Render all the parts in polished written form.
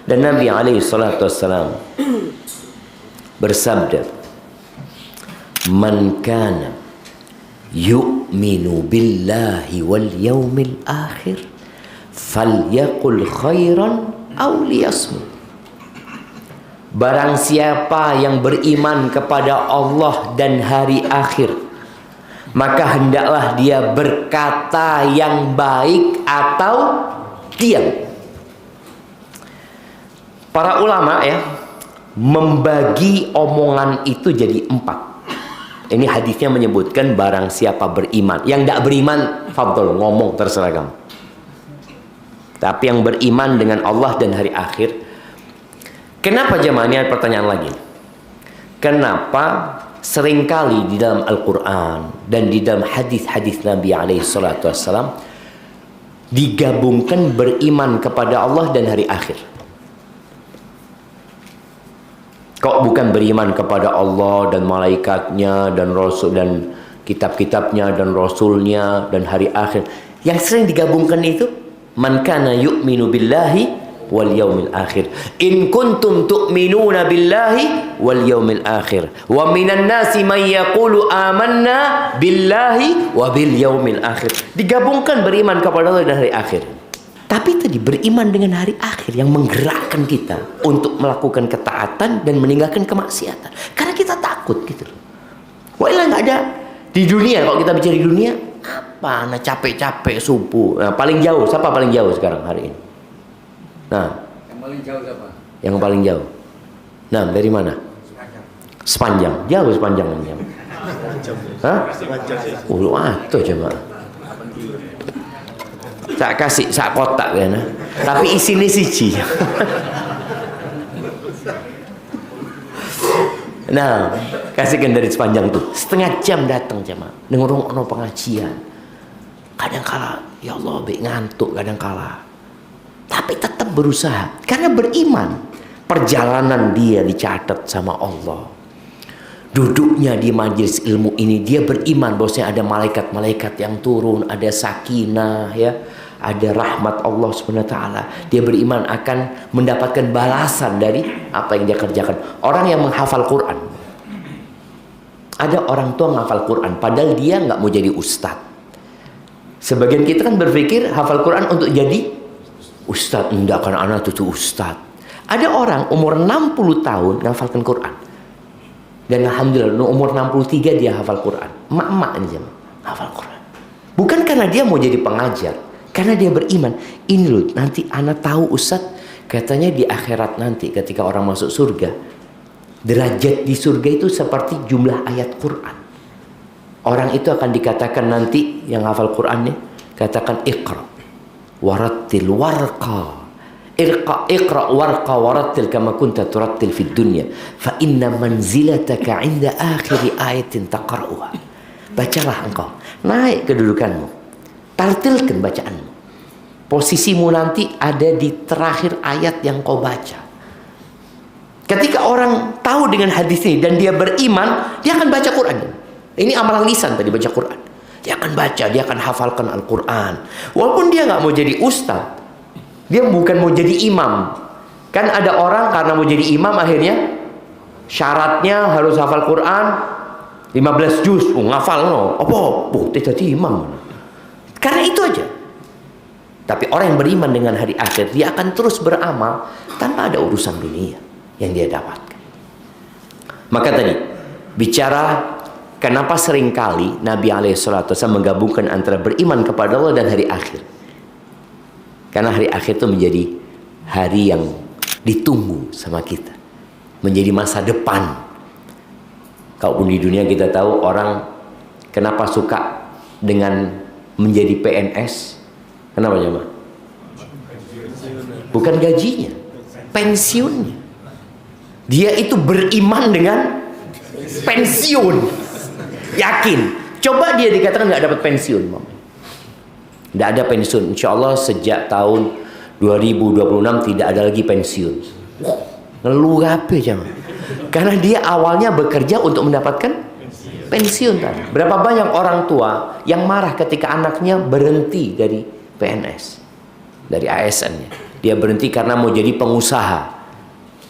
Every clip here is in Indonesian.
Dan Nabi alaihi salatu wassalam bersabda, "Man kana yu'minu billahi wal yaumil akhir falyaqul khairan aw liyasmut." Barang siapa yang beriman kepada Allah dan hari akhir, maka hendaklah dia berkata yang baik atau diam. Para ulama ya membagi omongan itu jadi 4. Ini hadisnya menyebutkan barang siapa beriman. Yang tidak beriman, fadl, ngomong terserah kamu. Tapi yang beriman dengan Allah dan hari akhir. Kenapa jemaah? Ini ada pertanyaan lagi. Kenapa seringkali di dalam Al-Quran dan di dalam hadis-hadis Nabi SAW digabungkan beriman kepada Allah dan hari akhir? Kok bukan beriman kepada Allah dan malaikatnya dan rasul dan kitab-kitabnya dan rasulnya dan hari akhir? Yang sering digabungkan itu man kana yu'minu billahi wal yaumil akhir. In kuntum tu'minuna billahi wal yaumil akhir. Wa minan nasi man yaqulu amanna billahi wa bil yaumil akhir. Digabungkan beriman kepada Allah dan hari akhir. Tapi tadi beriman dengan hari akhir yang menggerakkan kita untuk melakukan ketaatan dan meninggalkan kemaksiatan. Karena kita takut gitu. Wah, nggak ada di dunia. Kalau kita bicara di dunia, apa? Nah, capek-capek subuh. Nah, paling jauh siapa paling jauh sekarang hari ini? Nah, yang paling jauh siapa? Yang paling jauh. Nah, dari mana? Sepanjang. Jauh sepanjang. Hah? Lu atuh coba. Sak kasih sak kotak kan. Tapi isine siji. Nah, kasihkan dari sepanjang tuh. Setengah jam datang jemaah. Dengar ono pengajian. Kadang kala ya Allah be ngantuk kadang kala. Tapi tetap berusaha karena beriman. Perjalanan dia dicatat sama Allah. Duduknya di majelis ilmu ini dia beriman bahwasanya ada malaikat-malaikat yang turun, ada sakinah ya, ada rahmat Allah Subhanahu wa taala. Dia beriman akan mendapatkan balasan dari apa yang dia kerjakan. Orang yang menghafal Quran. Ada orang tua menghafal Quran padahal dia nggak mau jadi ustadz. Sebagian kita kan berpikir hafal Quran untuk jadi ustadz. Enggak, kan anak itu ustadz. Ada orang umur 60 tahun menghafalkan Quran. Dan alhamdulillah umur 63 dia hafal Quran. Emak-emak ini jemaah hafal Quran. Bukan karena dia mau jadi pengajar, karena dia beriman. Ini loh, nanti anak tahu Ustaz, katanya di akhirat nanti ketika orang masuk surga, derajat di surga itu seperti jumlah ayat Quran. Orang itu akan dikatakan nanti yang hafal Qurannya, katakan iqra warattil warqa. Iqra warqa warattil kama kunta turattil fid dunya fa inna manzilataka 'inda akhir ayatin taqra'uha. Bacalah engkau, naik kedudukanmu, tartilkan bacaanmu. Posisimu nanti ada di terakhir ayat yang kau baca. Ketika orang tahu dengan hadis ini dan dia beriman, dia akan baca Quran. Ini amalan lisan tadi, baca Quran. Dia akan baca, dia akan hafalkan Al-Quran. Walaupun dia nggak mau jadi ustaz, dia bukan mau jadi imam. Kan ada orang karena mau jadi imam akhirnya syaratnya harus hafal Quran 15 juz. Ngafal no. Apa? Tidak jadi imam. Karena itu aja. Tapi orang yang beriman dengan hari akhir, dia akan terus beramal tanpa ada urusan dunia yang dia dapatkan. Maka tadi bicara kenapa seringkali Nabi SAW menggabungkan antara beriman kepada Allah dan hari akhir. Karena hari akhir itu menjadi hari yang ditunggu sama kita. Menjadi masa depan. Kalaupun di dunia kita tahu orang kenapa suka dengan menjadi PNS. Kenapa coba? Bukan gajinya, pensiunnya. Dia itu beriman dengan pensiun. Yakin. Coba dia dikatakan nggak dapat pensiun, Mama. Tidak ada pensiun. Insya Allah sejak tahun 2026 tidak ada lagi pensiun. Ngeluh apa jangan? Karena dia awalnya bekerja untuk mendapatkan pensiun tadi. Berapa banyak orang tua yang marah ketika anaknya berhenti dari PNS, dari ASN-nya. Dia berhenti karena mau jadi pengusaha.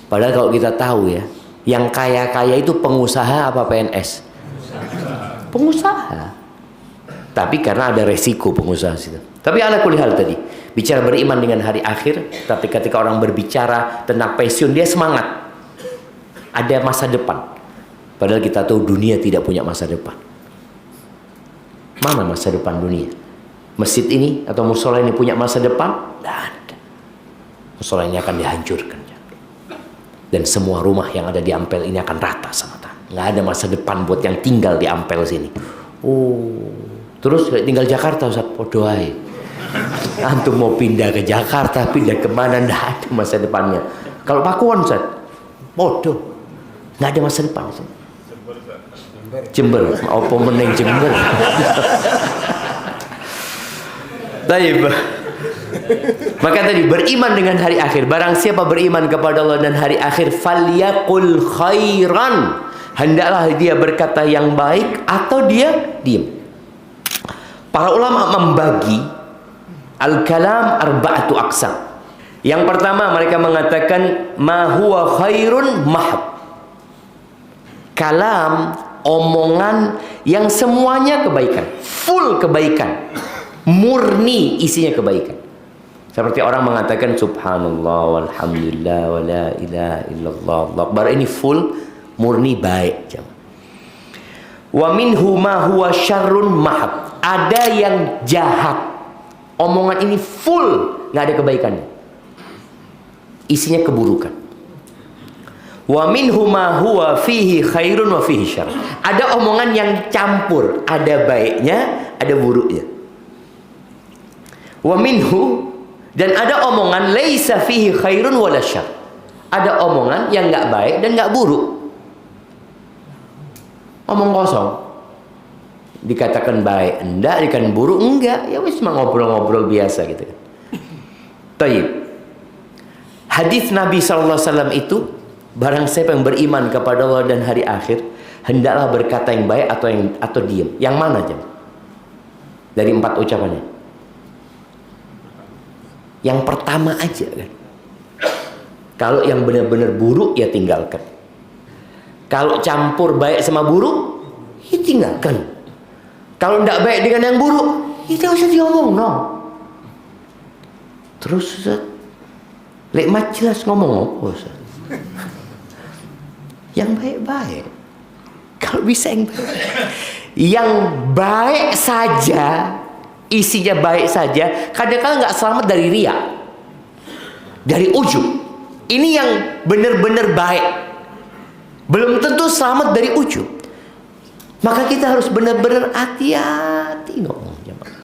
Padahal kalau kita tahu ya, yang kaya-kaya itu pengusaha apa PNS? Pengusaha. Tapi karena ada resiko pengusaha situ. Tapi ala kulli hal tadi, bicara beriman dengan hari akhir, tapi ketika orang berbicara tentang pensiun, dia semangat. Ada masa depan. Padahal kita tahu dunia tidak punya masa depan. Mana masa depan dunia? Masjid ini atau musola ini punya masa depan? Tidak ada. Musola ini akan dihancurkan. Dan semua rumah yang ada di Ampel ini akan rata sama tanah. Nggak ada masa depan buat yang tinggal di Ampel sini. Oh, terus tinggal Jakarta Ustaz, doain. Antum mau pindah ke Jakarta, pindah kemana, nggak ada masa depannya. Kalau Pakuan Ustaz, bodoh, nggak ada masa depan Ustaz. Jember, apa meneng Jember. Baik. Maka tadi beriman dengan hari akhir. Barang siapa beriman kepada Allah dan hari akhir, falyaqul khairan, hendaklah dia berkata yang baik atau dia diam. Para ulama membagi al-kalam arba'atu aqsam. Yang pertama mereka mengatakan ma huwa khairun mahab. Kalam, omongan yang semuanya kebaikan, full kebaikan, murni isinya kebaikan. Seperti orang mengatakan subhanallah walhamdulillah wa la ilaha illallah Allahu akbar, ini full murni baik. Wa minhu ma huwa syarrun mahab. Ada yang jahat. Omongan ini full nggak ada kebaikannya. Isinya keburukan. Wa minhu ma huwa fihi khairun wa fihi syarr. Ada omongan yang campur, ada baiknya, ada buruknya. Wa minhu, dan ada omongan laisa fihi khairun wala syarr. Ada omongan yang nggak baik dan nggak buruk. Omong kosong. Dikatakan baik enggak, dikatakan buruk enggak. Ya wis ngobrol-ngobrol biasa gitu. Taib. Hadis Nabi SAW itu, barang siapa yang beriman kepada Allah dan hari akhir, hendaklah berkata yang baik atau diam. Yang mana jam? Dari 4 ucapannya. Yang pertama aja kan. Kalau yang benar-benar buruk ya tinggalkan. Kalau campur baik sama buruk, ya tinggalkan. Kalau tidak baik dengan yang buruk, ya tidak usah diomong no. Terus Ustaz, lek jelas ngomong apa Ustaz? Yang baik-baik. Kalau bisa yang baik. Yang baik saja, isinya baik saja, kadang-kadang nggak selamat dari riya, dari ujub. Ini yang benar-benar baik, belum tentu selamat dari ujub. Maka kita harus benar-benar hati-hati ngomong.